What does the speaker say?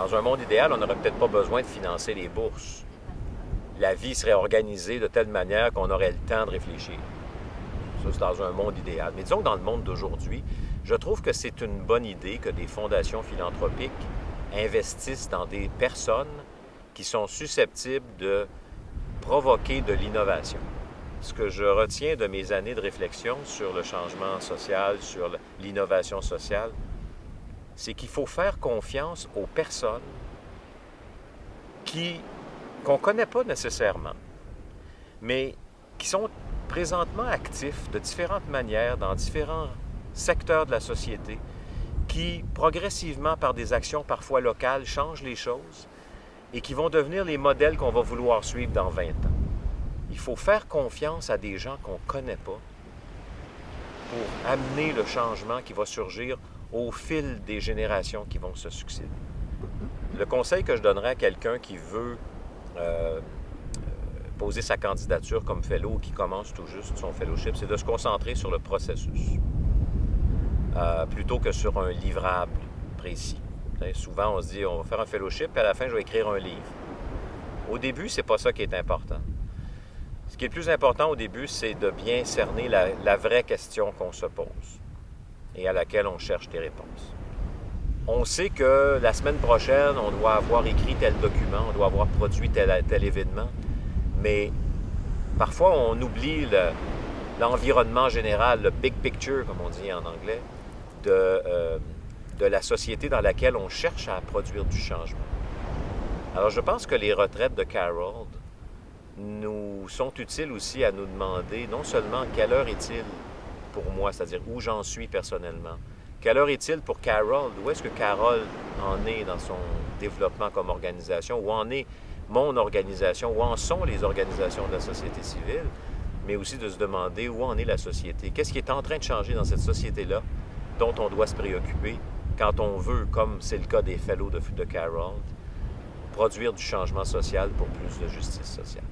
Dans un monde idéal, on n'aurait peut-être pas besoin de financer les bourses. La vie serait organisée de telle manière qu'on aurait le temps de réfléchir. Ça, c'est dans un monde idéal. Mais disons que dans le monde d'aujourd'hui, je trouve que c'est une bonne idée que des fondations philanthropiques investissent dans des personnes qui sont susceptibles de provoquer de l'innovation. Ce que je retiens de mes années de réflexion sur le changement social, sur l'innovation sociale, c'est qu'il faut faire confiance aux personnes qu'on ne connaît pas nécessairement, mais qui sont présentement actifs de différentes manières dans différents secteurs de la société, qui progressivement, par des actions parfois locales, changent les choses et qui vont devenir les modèles qu'on va vouloir suivre dans 20 ans. Il faut faire confiance à des gens qu'on ne connaît pas pour amener le changement qui va surgir au fil des générations qui vont se succéder. Le conseil que je donnerais à quelqu'un qui veut poser sa candidature comme fellow ou qui commence tout juste son fellowship, c'est de se concentrer sur le processus plutôt que sur un livrable précis. Souvent, on se dit, on va faire un fellowship, puis à la fin, je vais écrire un livre. Au début, c'est pas ça qui est important. Ce qui est le plus important au début, c'est de bien cerner la vraie question qu'on se pose et à laquelle on cherche des réponses. On sait que la semaine prochaine, on doit avoir écrit tel document, on doit avoir produit tel événement, mais parfois, on oublie l'environnement général, le big picture, comme on dit en anglais, de la société dans laquelle on cherche à produire du changement. Alors, je pense que les retraites de Carroll nous sont utiles aussi à nous demander non seulement quelle heure est-il pour moi, c'est-à-dire où j'en suis personnellement, quelle heure est-il pour Carroll, où est-ce que Carroll en est dans son développement comme organisation, où en est mon organisation, où en sont les organisations de la société civile, mais aussi de se demander où en est la société. Qu'est-ce qui est en train de changer dans cette société-là dont on doit se préoccuper quand on veut, comme c'est le cas des fellows de Carroll, produire du changement social pour plus de justice sociale.